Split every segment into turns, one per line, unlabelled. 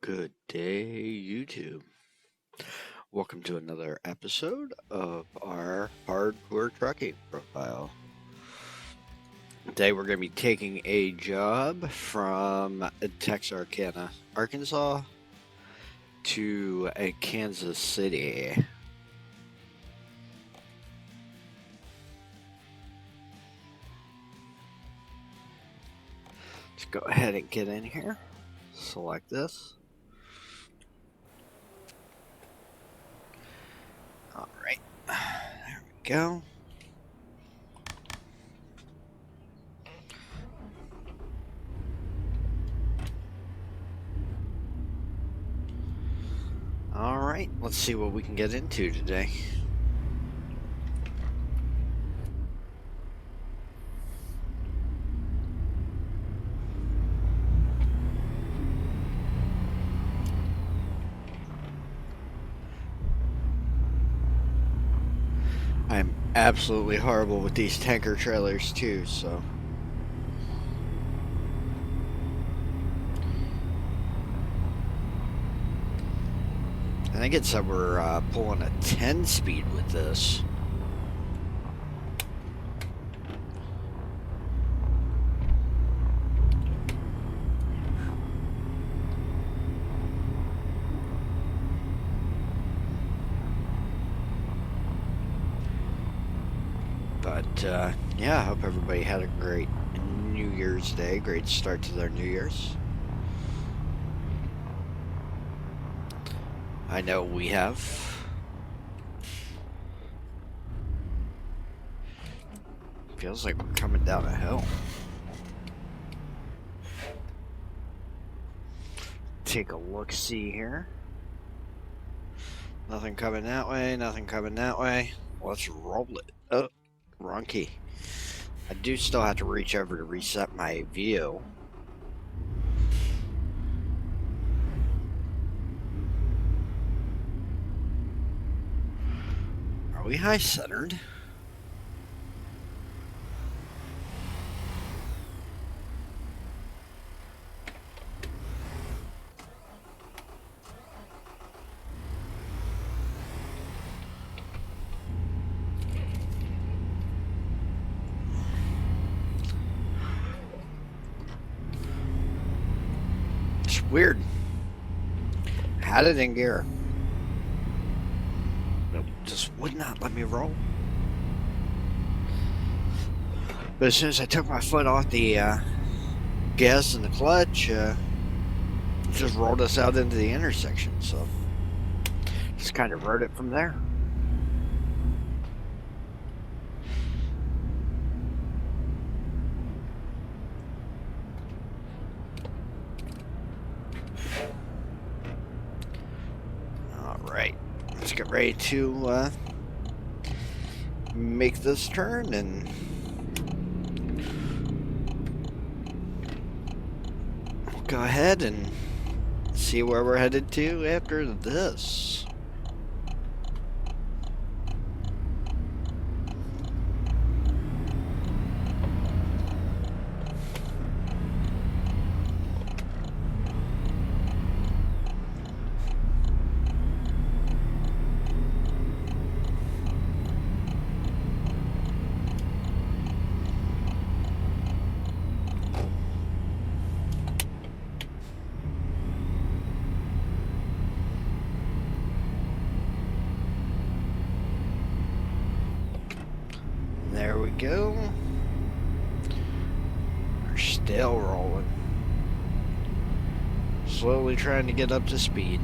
Good day, YouTube. Welcome to another episode of our hardcore trucking profile. Today we're going to be taking a job from Texarkana, Arkansas to Kansas City. Let's go ahead and get in here. Select this. All right, there we go. All right, let's see what we can get into today. I'm absolutely horrible with these tanker trailers too, so. I think it said we're pulling a 10 speed with this. But yeah, I hope everybody had a great New Year's Day, great start to their New Year's. I know we have. Feels like we're coming down a hill. Take a look-see here. Nothing coming that way, nothing coming that way. Let's roll it. Oh, wrong key. I do still have to reach over to reset my view. Are we high-centered? It's weird. Had it in gear. It just would not let me roll. But as soon as I took my foot off the gas and the clutch, it just rolled us out into the intersection. So just kind of rode it from there. All right, let's get ready to make this turn and go ahead and see where we're headed to after this. There we go. We're still rolling. Slowly trying to get up to speed.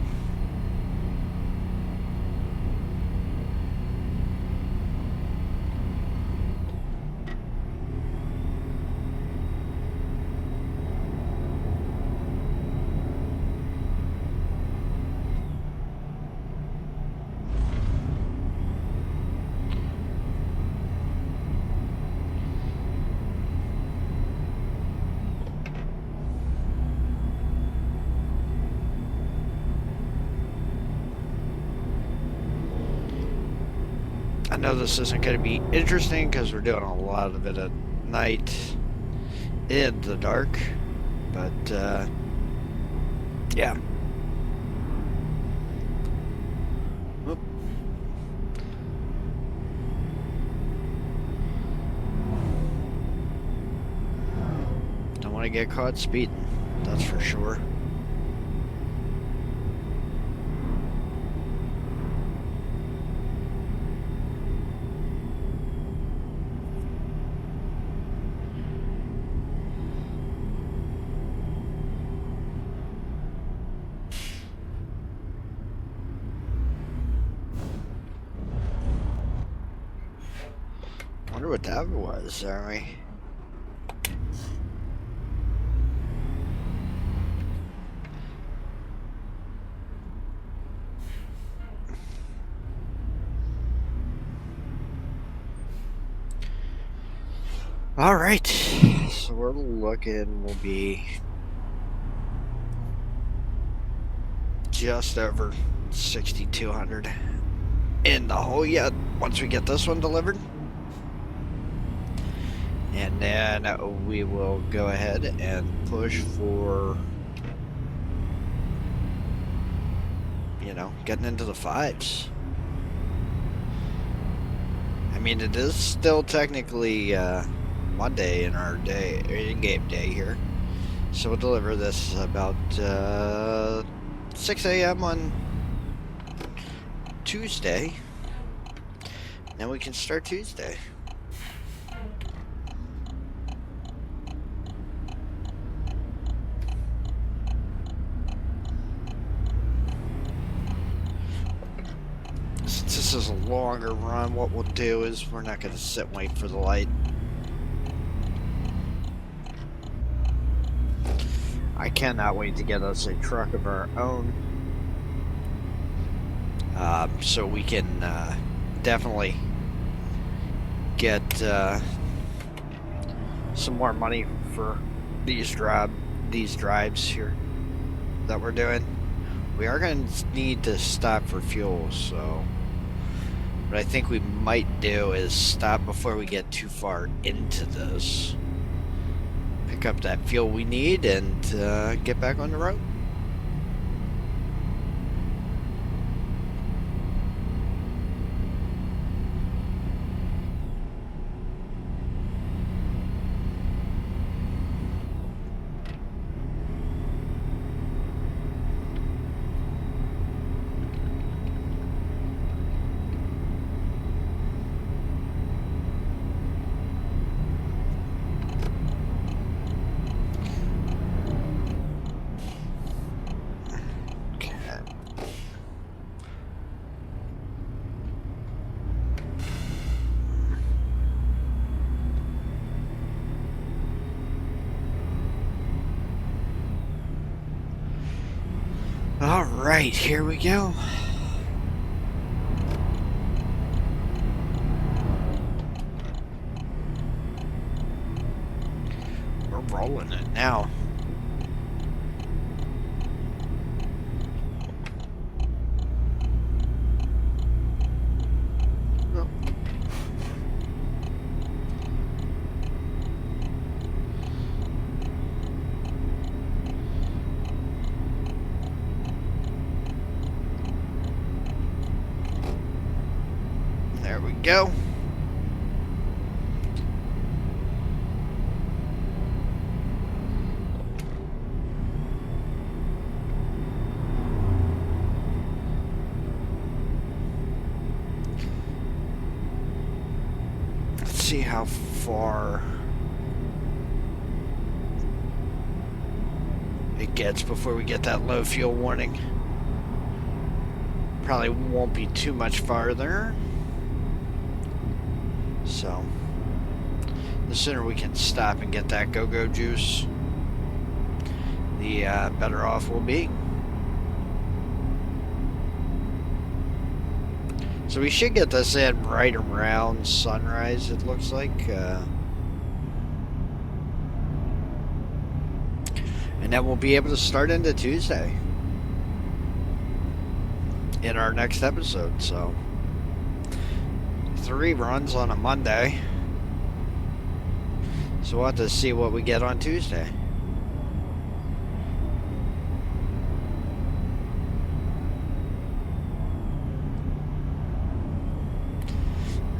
I know this isn't going to be interesting because we're doing a lot of it at night in the dark, but yeah, to get caught speeding, that's for sure. Wonder what that was, are we? All right, so we're looking will be just over 6,200 in the hole yet once we get this one delivered. And then we will go ahead and push for, you know, getting into the fives. I mean, it is still technically Monday in our day, in-game day here. So we'll deliver this about 6 a.m. on Tuesday. Then we can start Tuesday. Since this is a longer run, what we'll do is we're not going to sit and wait for the light. I cannot wait to get us a truck of our own, so we can definitely get some more money for these drives here that we're doing. We are going to need to stop for fuel, so what I think we might do is stop before we get too far into this, pick up that fuel we need, and get back on the road. All right, here we go. We're rolling it now. There we go. Let's see how far it gets before we get that low fuel warning. Probably won't be too much farther. So, the sooner we can stop and get that go-go juice, the better off we'll be. So we should get this in right around sunrise, it looks like. And then we'll be able to start into Tuesday in our next episode, so 3 runs on a Monday, so we'll have to see what we get on Tuesday.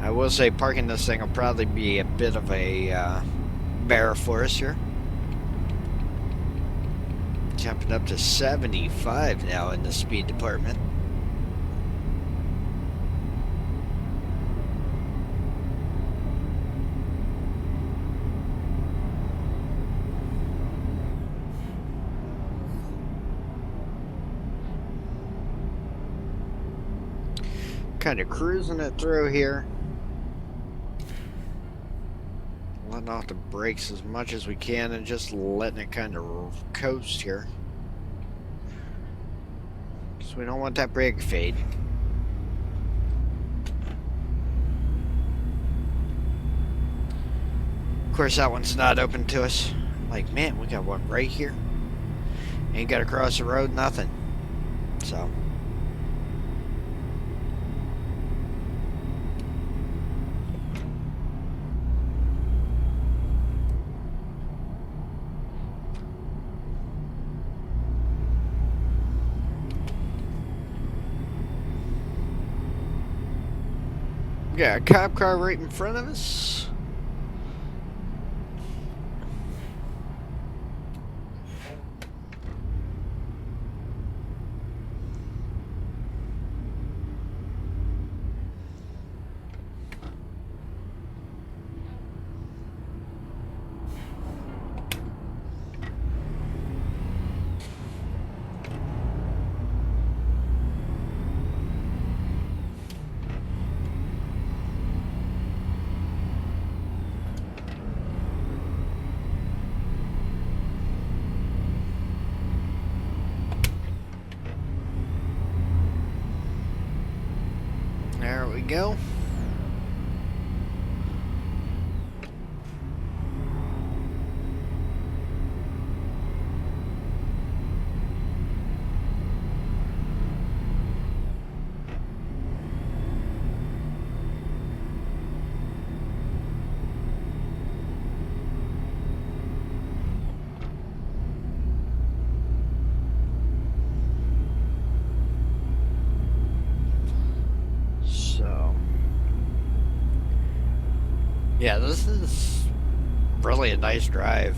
I will say parking this thing will probably be a bit of a bear for us here. Jumping up to 75 now in the speed department. Kind of cruising it through here. Letting off the brakes as much as we can and just letting it kind of coast here. Because we don't want that brake fade. Of course, that one's not open to us. Like, man, we got one right here. Ain't got to cross the road, nothing. So. Got a cop car right in front of us. There we go. Yeah, this is really a nice drive.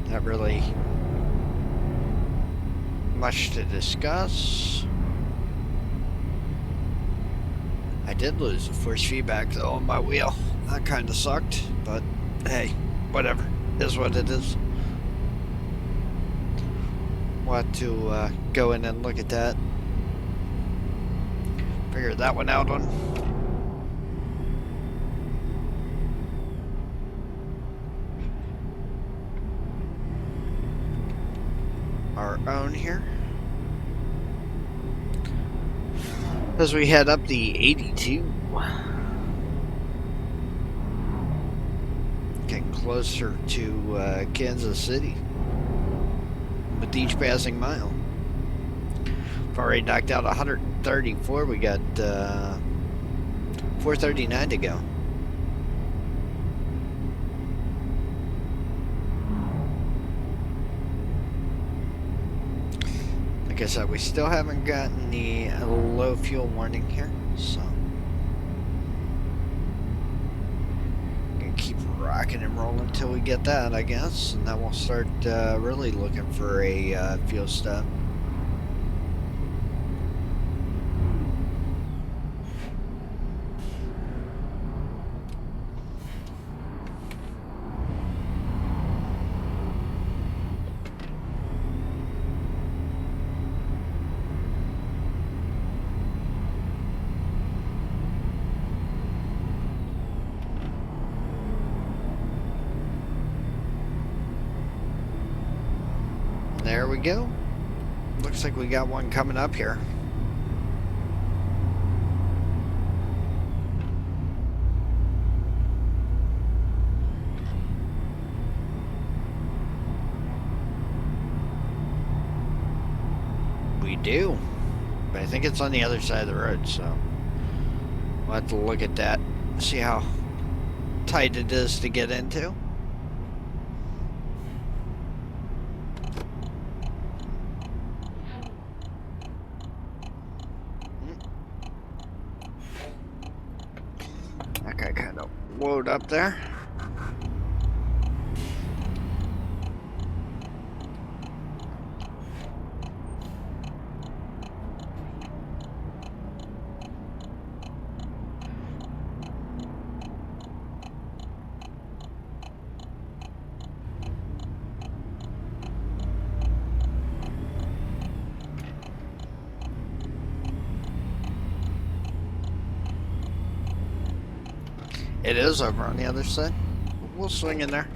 Not really much to discuss. I did lose the force feedback though on my wheel. That kind of sucked, but hey, whatever. It is what it is. Want to go in and look at that. Figure that one out on our own here. As we head up the 82. Getting closer to Kansas City with each passing mile. We've already knocked out 134. We got 439 to go. Like I said, we still haven't gotten the low fuel warning here, so gonna keep rocking and rolling until we get that, I guess, and then we'll start really looking for a fuel stop. There we go. Looks like we got one coming up here. We do. But I think it's on the other side of the road, so we'll have to look at that, see how tight it is to get into. That guy kind of woed up there. It is over on the other side. We'll swing in there.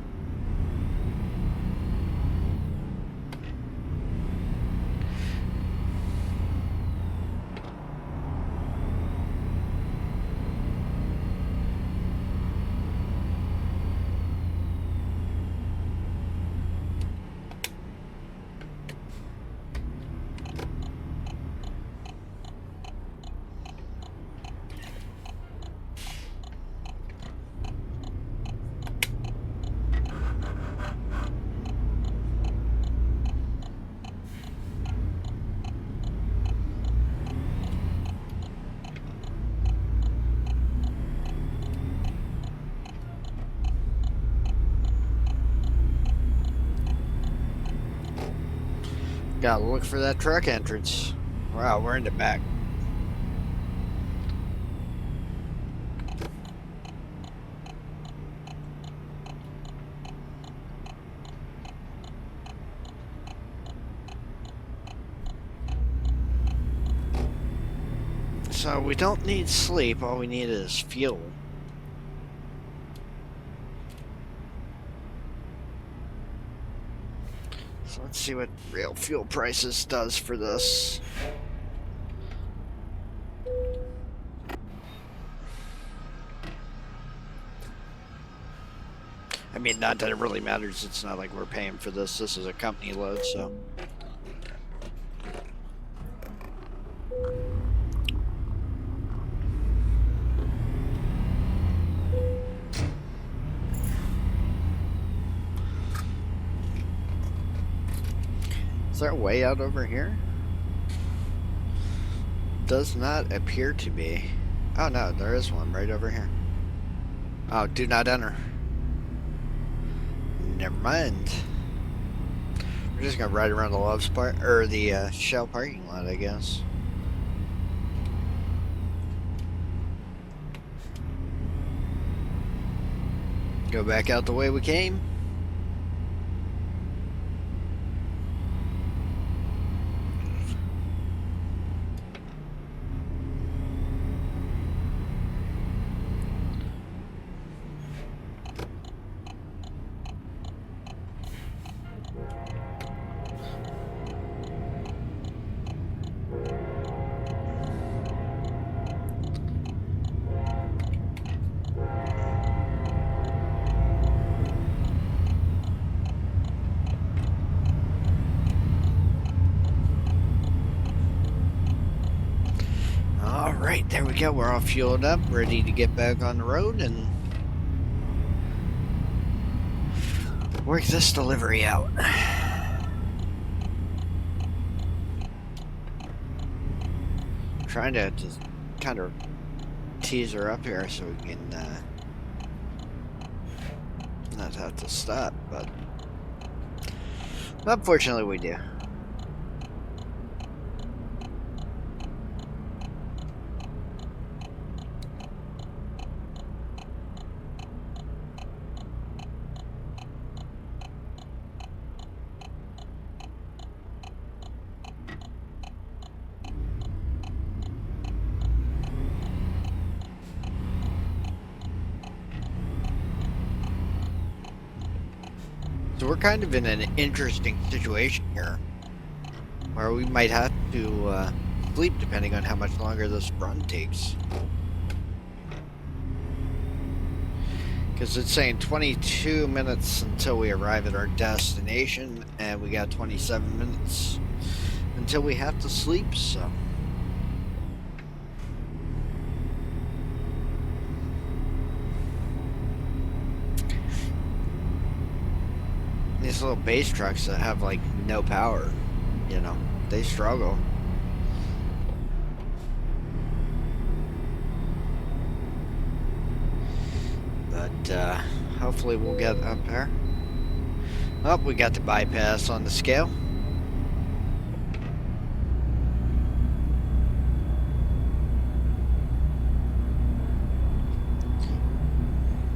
Gotta look for that truck entrance. Wow, we're in the back. So we don't need sleep, all we need is fuel. So let's see what real fuel prices does for this. I mean, not that it really matters, it's not like we're paying for this. This is a company load, so. Is there a way out over here? Does not appear to be. Oh no, there is one right over here. Oh, do not enter. Never mind. We're just gonna ride around the Love's part or the Shell parking lot, I guess. Go back out the way we came. Alright, there we go. We're all fueled up, ready to get back on the road and work this delivery out. Trying to just kind of tease her up here so we can not have to stop, but unfortunately we do. So we're kind of in an interesting situation here, where we might have to sleep depending on how much longer this run takes. Because it's saying 22 minutes until we arrive at our destination, and we got 27 minutes until we have to sleep, so. These little base trucks that have like no power, you know, they struggle. But hopefully we'll get up there. Oh, we got the bypass on the scale.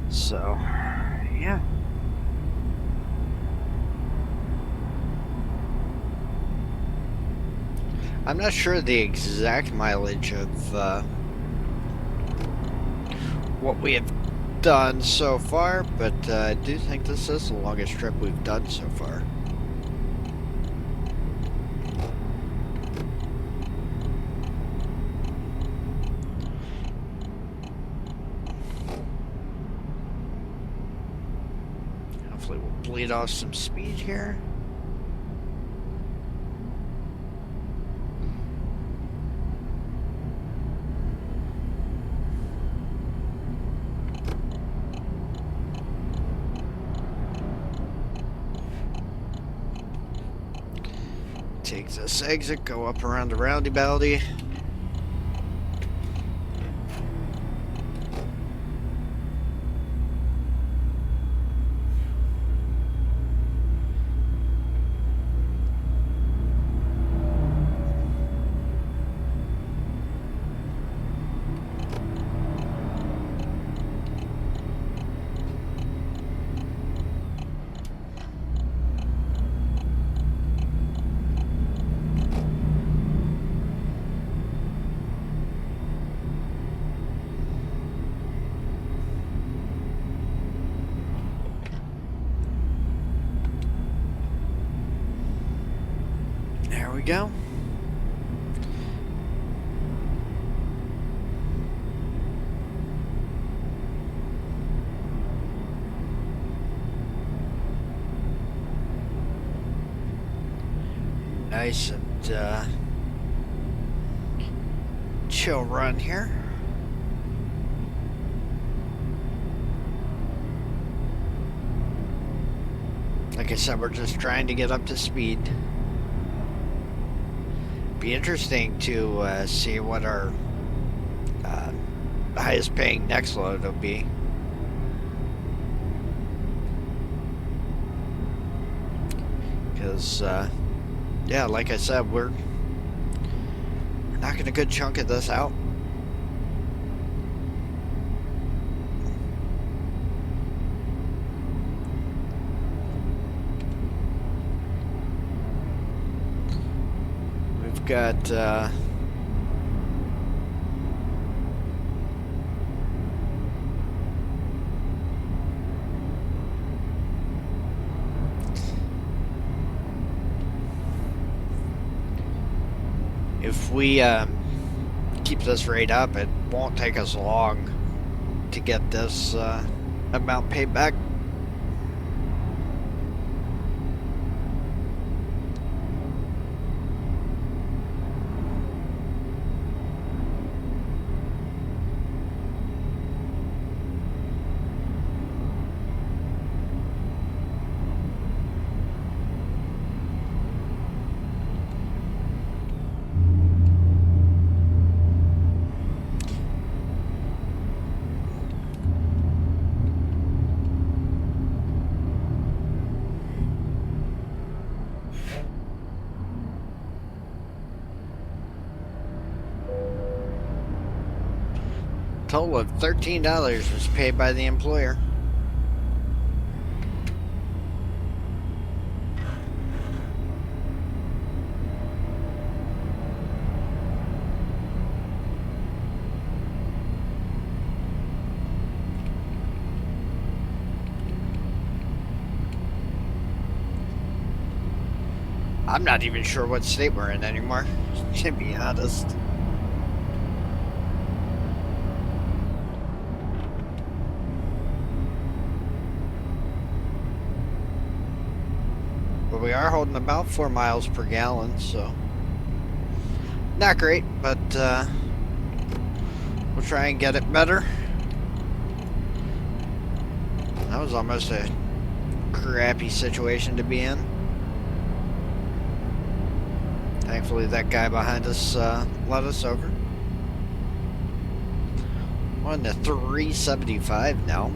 So, yeah. I'm not sure the exact mileage of what we have done so far, but I do think this is the longest trip we've done so far. Hopefully we'll bleed off some speed here. Take this exit, go up around the roundabout. There we go. Nice and chill run here. Like I said, we're just trying to get up to speed. Be interesting to see what our highest paying next load will be. Because yeah, like I said, we're knocking a good chunk of this out. We've got if we keep this rate up, it won't take us long to get this amount paid back. Total of $13 was paid by the employer. I'm not even sure what state we're in anymore, to be honest. But we are holding about 4 miles per gallon, so not great, but we'll try and get it better. That was almost a crappy situation to be in. Thankfully, that guy behind us let us over. We're on the 375 now.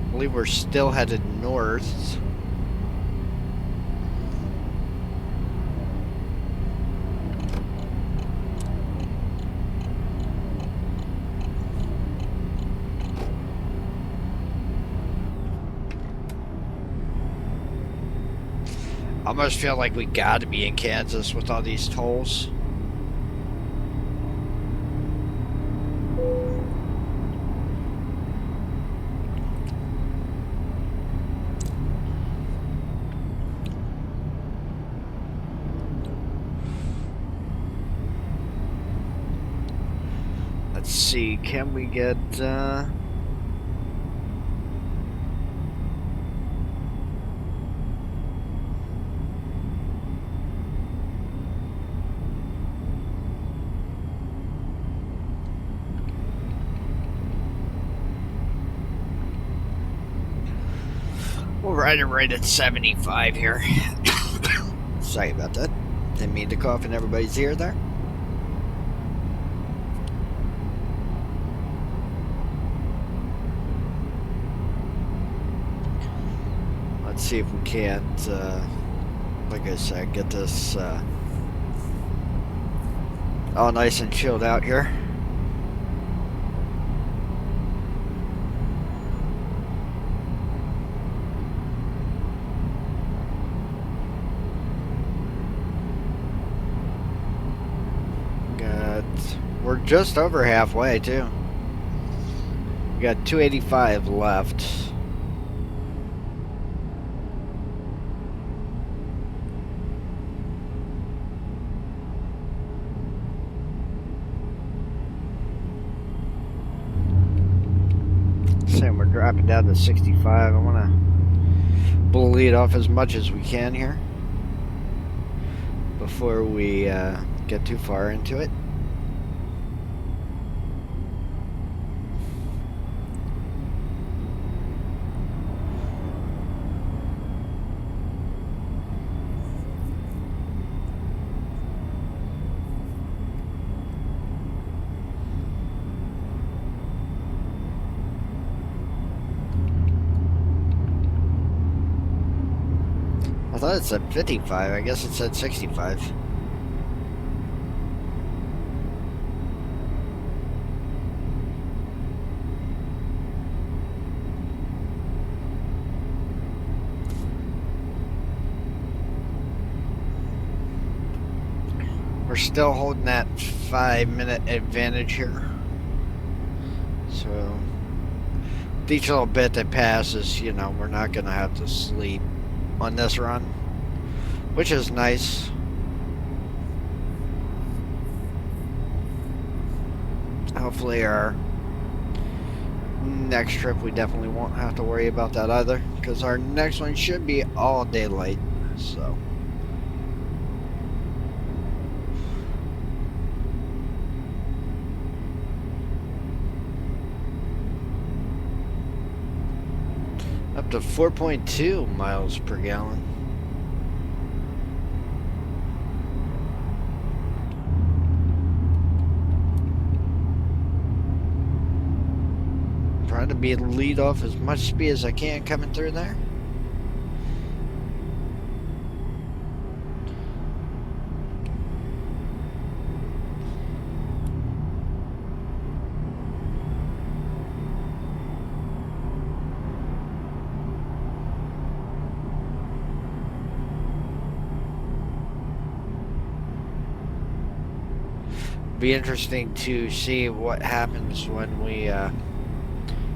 I believe we're still headed north. I almost feel like we gotta be in Kansas with all these tolls. see, can we get we'll ride it right at 75 here. Sorry about that. Didn't mean to cough in everybody's ear there. Let's see if we can't, like I said, get this all nice and chilled out here. We're just over halfway too. We got 285 left. Saying we're dropping down to 65. I want to bleed off as much as we can here before we get too far into it. I thought it said 55. I guess it said 65. We're still holding that 5-minute advantage here. So each little bit that passes, you know, we're not going to have to sleep on this run, which is nice. Hopefully our next trip we definitely won't have to worry about that either, because our next one should be all daylight. So up to 4.2 miles per gallon. Trying to be lead off as much speed as I can coming through there. Be interesting to see what happens when we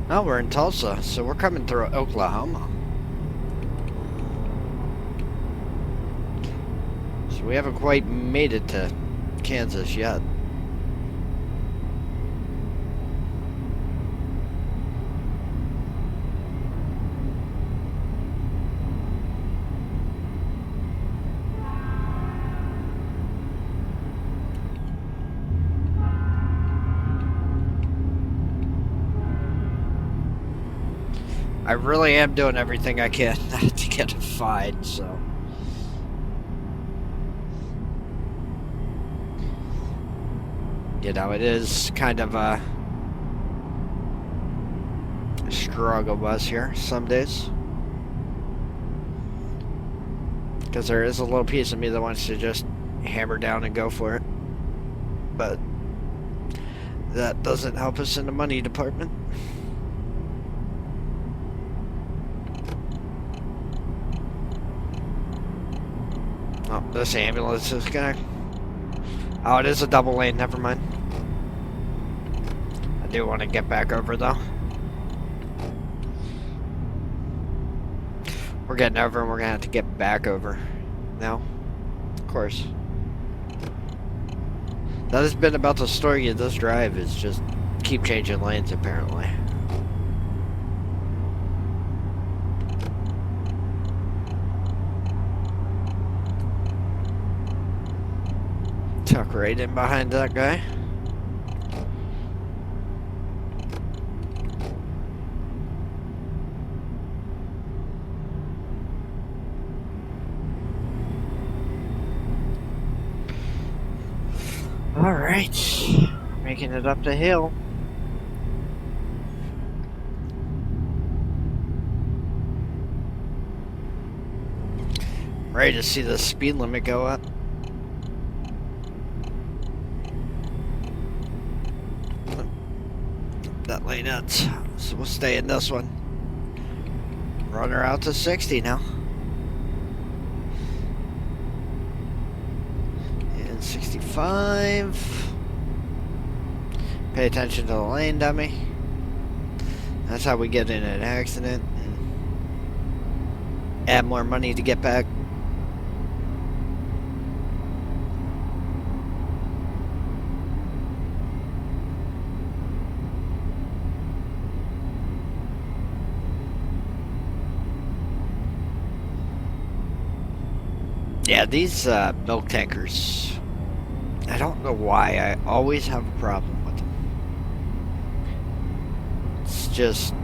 no, we're in Tulsa, so we're coming through Oklahoma. So we haven't quite made it to Kansas yet. I really am doing everything I can to get a fight, so. You know, it is kind of a struggle bus here some days. Because there is a little piece of me that wants to just hammer down and go for it. But that doesn't help us in the money department. Oh, this ambulance is gonna... Oh, it is a double lane, never mind. I do want to get back over, though. We're getting over and we're gonna have to get back over. Now, of course. That has been about the story of this drive, is just keep changing lanes, apparently. Tuck right in behind that guy. All right, making it up the hill. Ready to see the speed limit go up. That lane out, so we'll stay in this one. Run her out to 60 now. And 65. Pay attention to the lane, dummy. That's how we get in an accident. Add more money to get back. Yeah, these milk tankers, I don't know why, I always have a problem with them. It's just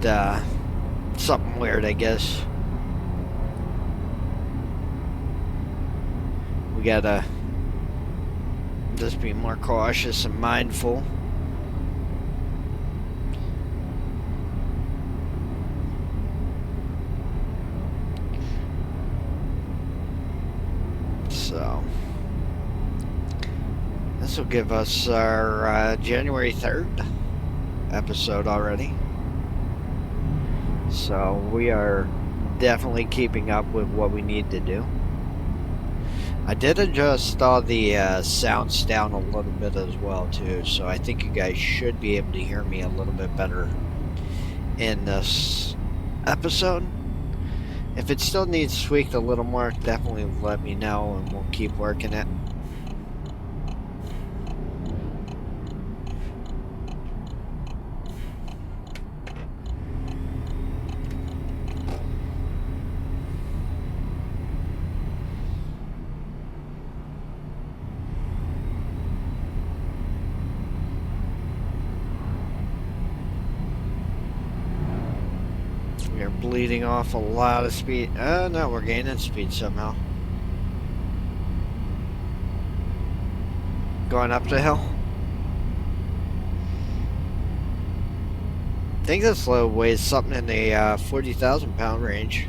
something weird, I guess. We gotta just be more cautious and mindful. So, this will give us our January 3rd episode already. So, we are definitely keeping up with what we need to do. I did adjust all the sounds down a little bit as well, too. So, I think you guys should be able to hear me a little bit better in this episode. If it still needs tweaked a little more, definitely let me know and we'll keep working it. We're bleeding off a lot of speed. No, we're gaining speed somehow. Going up the hill. I think this load weighs something in the 40,000 pound range.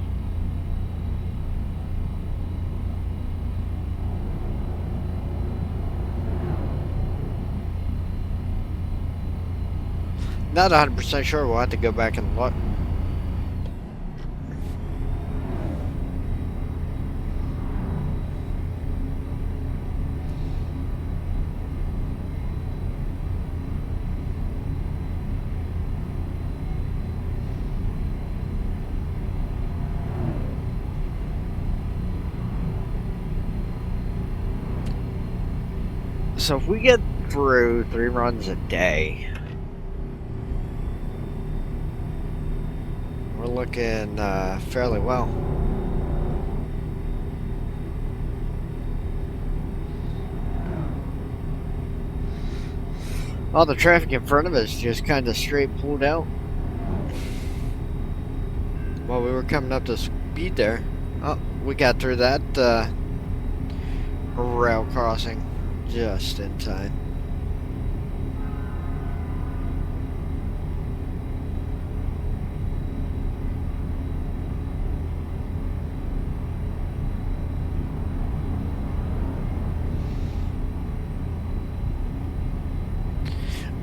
Not 100% sure. We'll have to go back and look. So if we get through 3 runs a day, we're looking fairly well. All the traffic in front of us just kind of straight pulled out while we were coming up to speed there. Oh, we got through that rail crossing just in time.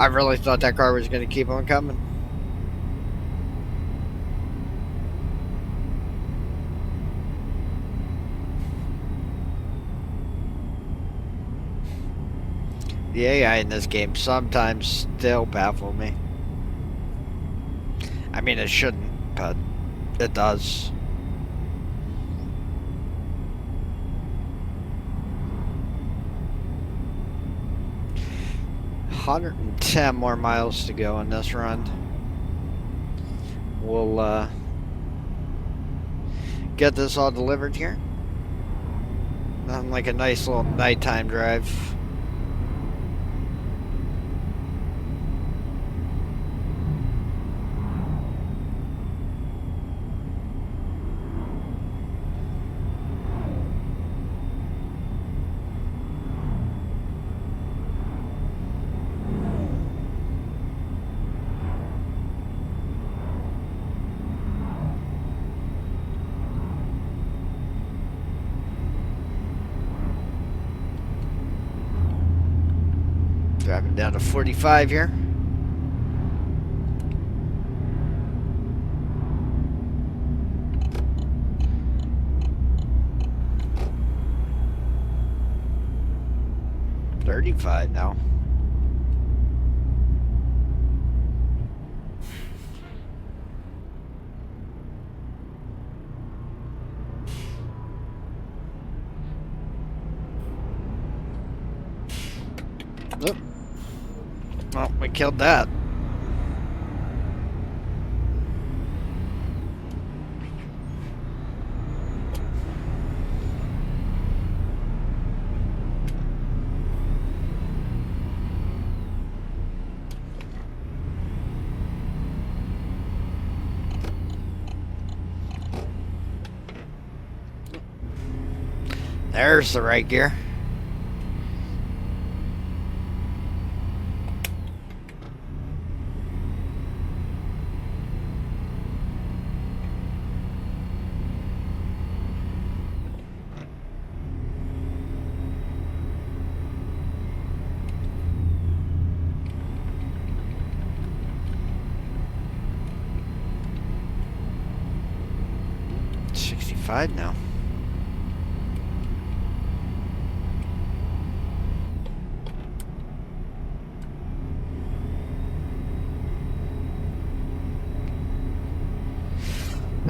I really thought that car was going to keep on coming. The AI in this game sometimes still baffle me. I mean, it shouldn't, but it does. 110 more miles to go in this run. We'll get this all delivered here. Nothing like a nice little nighttime drive. Driving down to 45 here. $35 now. Oop. Well, we killed that. There's the right gear. $65 now.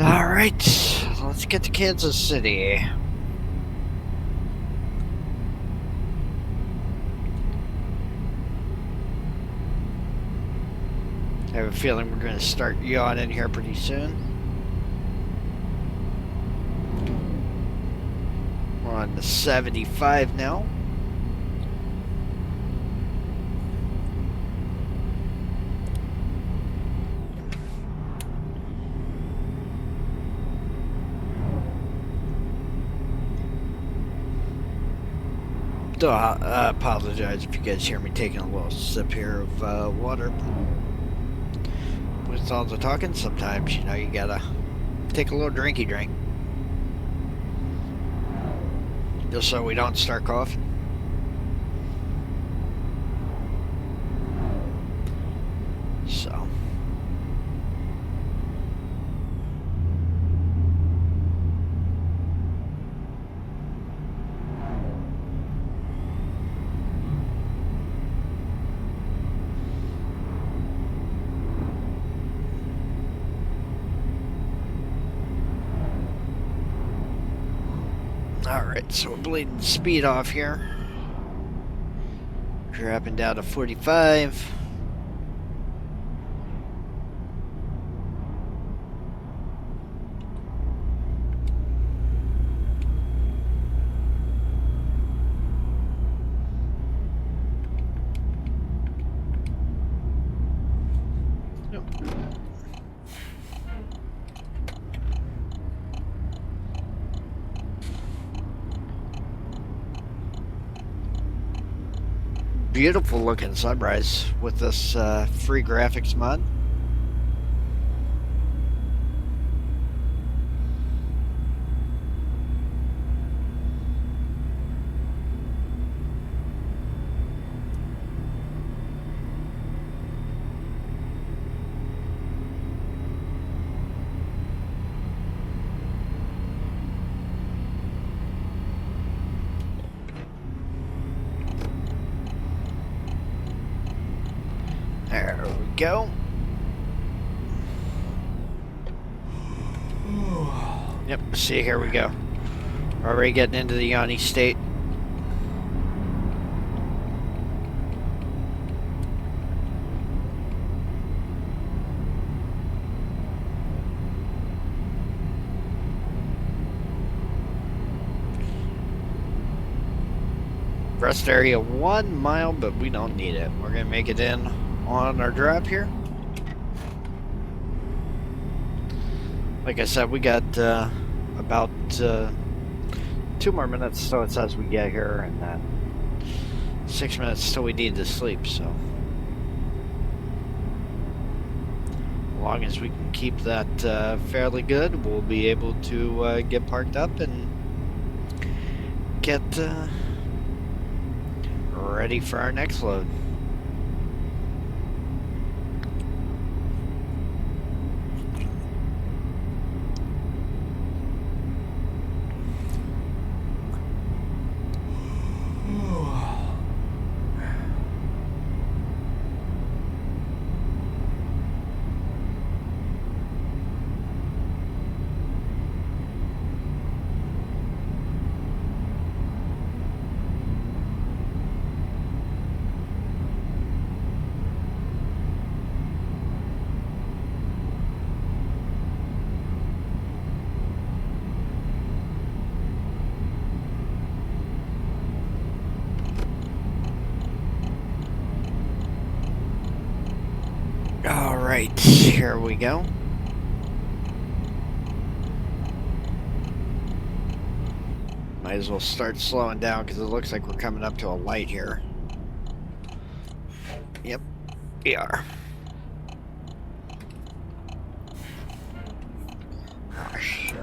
All right, let's get to Kansas City. I have a feeling we're going to start yawning here pretty soon. We're on the 75 now. I apologize if you guys hear me taking a little sip here of water. With all the talking, sometimes, you know, you gotta take a little drinky drink. Just so we don't start coughing. So. Alright, so we're bleeding speed off here. Dropping down to 45. Beautiful looking sunrise with this free graphics mod. There we go. Yep, see, here we go. We're already getting into the yawny state. Rest area 1 mile, but we don't need it. We're gonna make it in on our drive here. Like I said, we got about 2 more minutes, so it says we get here, and then 6 minutes till we need to sleep, so as long as we can keep that fairly good, we'll be able to get parked up and get ready for our next load. Alright, here we go. Might as well start slowing down because it looks like we're coming up to a light here. Yep, we are. Oh, shit.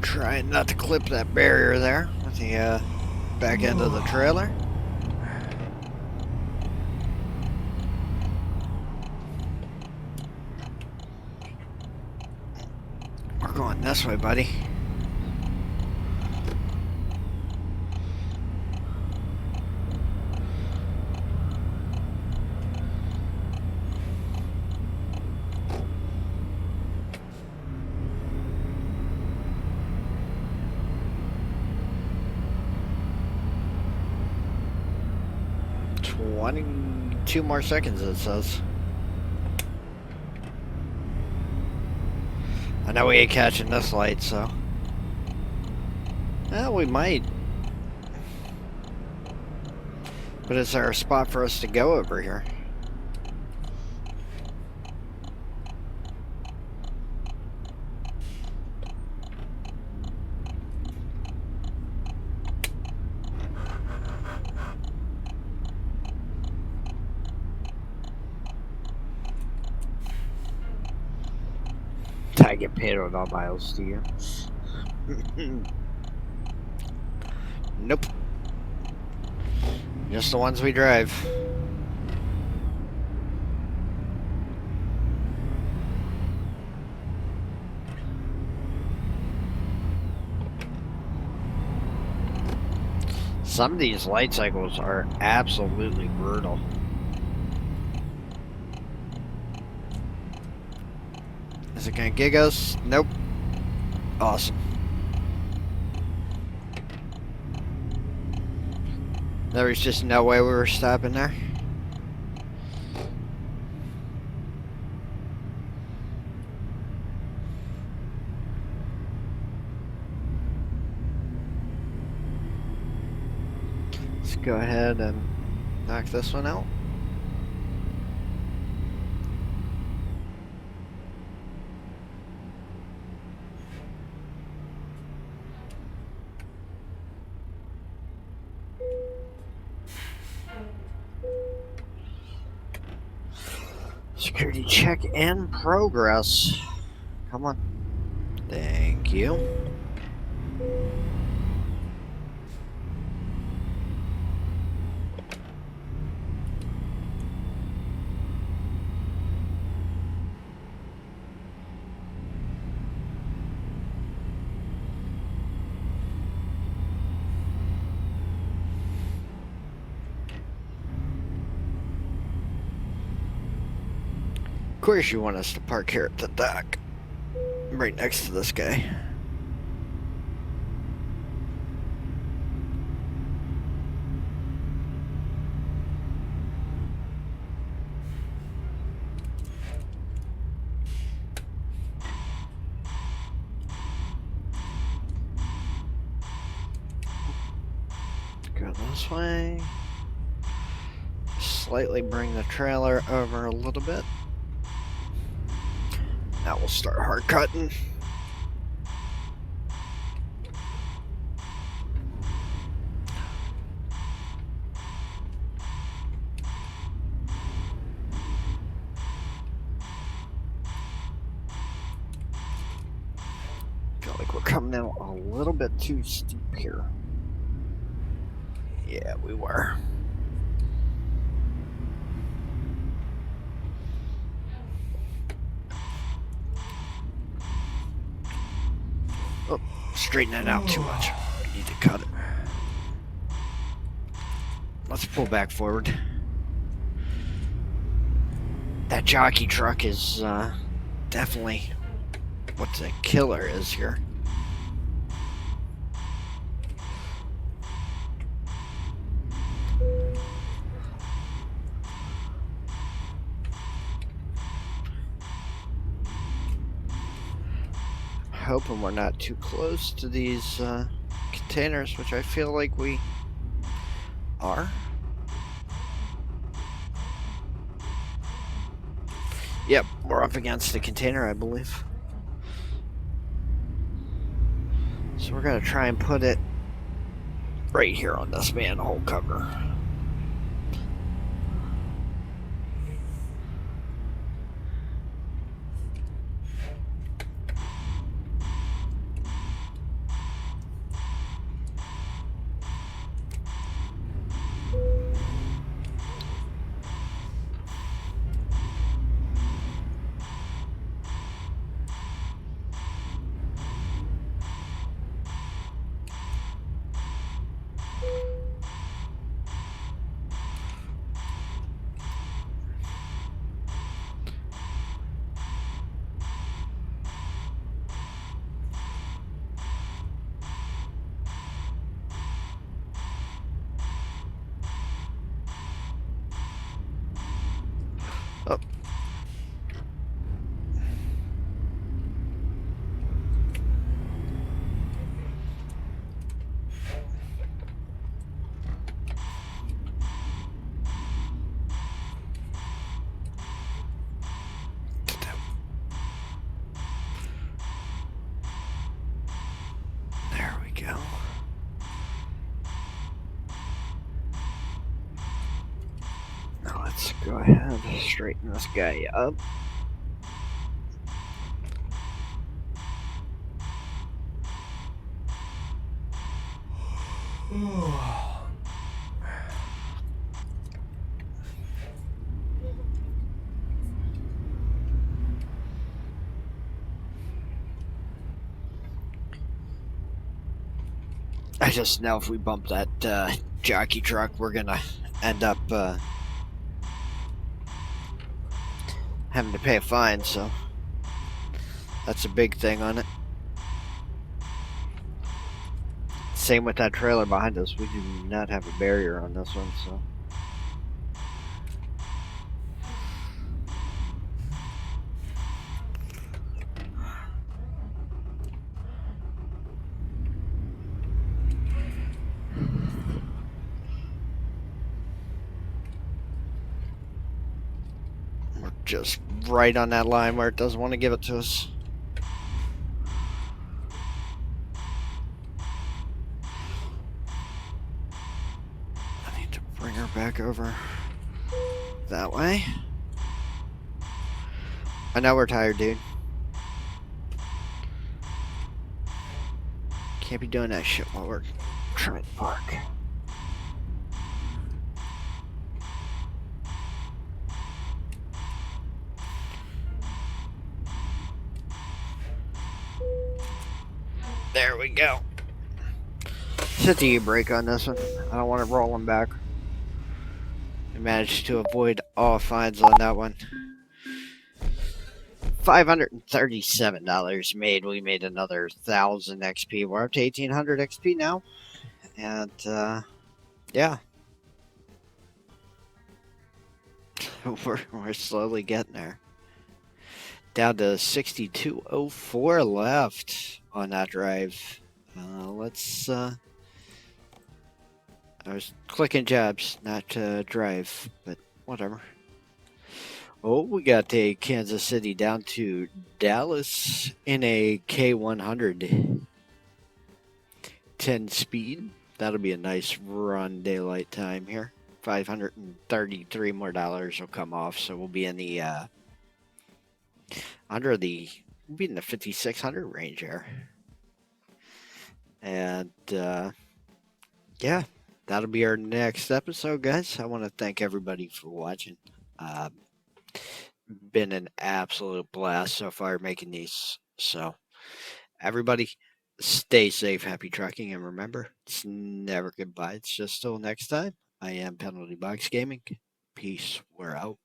Trying not to clip that barrier there with the back end of the trailer. We're going this way, buddy. Two more seconds, it says. I know we ain't catching this light, so. Well, we might. But is there a spot for us to go over here? I get paid on all miles, do you? Nope. Just the ones we drive. Some of these light cycles are absolutely brutal. Is it gonna gig us? Nope. Awesome. There was just no way we were stopping there. Let's go ahead and knock this one out. Security check in progress. Come on. Thank you. course you want us to park here at the dock. Right next to this guy. Go this way. Slightly bring the trailer over a little bit. Now we'll start hard cutting. Feel like we're coming in a little bit too steep here. Yeah, we were. Oh, straighten it out too much. We need to cut it. Let's pull back forward. That jockey truck is definitely what the killer is here. Hoping we're not too close to these containers, which I feel like we are. Yep, we're up against the container, I believe. So we're gonna try and put it right here on this manhole cover. Oh. There we go. Now let's go ahead and straighten this guy up. I just know if we bump that jockey truck, we're gonna end up having to pay a fine, so that's a big thing on it. Same with that trailer behind us. We do not have a barrier on this one, so. We're just right on that line where it doesn't want to give it to us. Back over that way. I know we're tired, dude. Can't be doing that shit while we're trying to park. There we go. Set the e-brake on this one. I don't want it rolling back. I managed to avoid all fines on that one. $537 made. We made another 1,000 XP. We're up to 1,800 XP now. And, yeah. we're slowly getting there. Down to 6204 left on that drive. Let's, I was clicking jabs, not drive, but whatever. Oh, we got a Kansas City down to Dallas in a K100 10 speed. That'll be a nice run daylight time here. $533 more dollars will come off, so we'll be in the we'll be in the 5,600 range here. And yeah, that'll be our next episode, guys. I want to thank everybody for watching. Been an absolute blast so far making these. So everybody stay safe, happy trucking, and remember, it's never goodbye. It's just till next time. I am Penalty Box Gaming. Peace. We're out.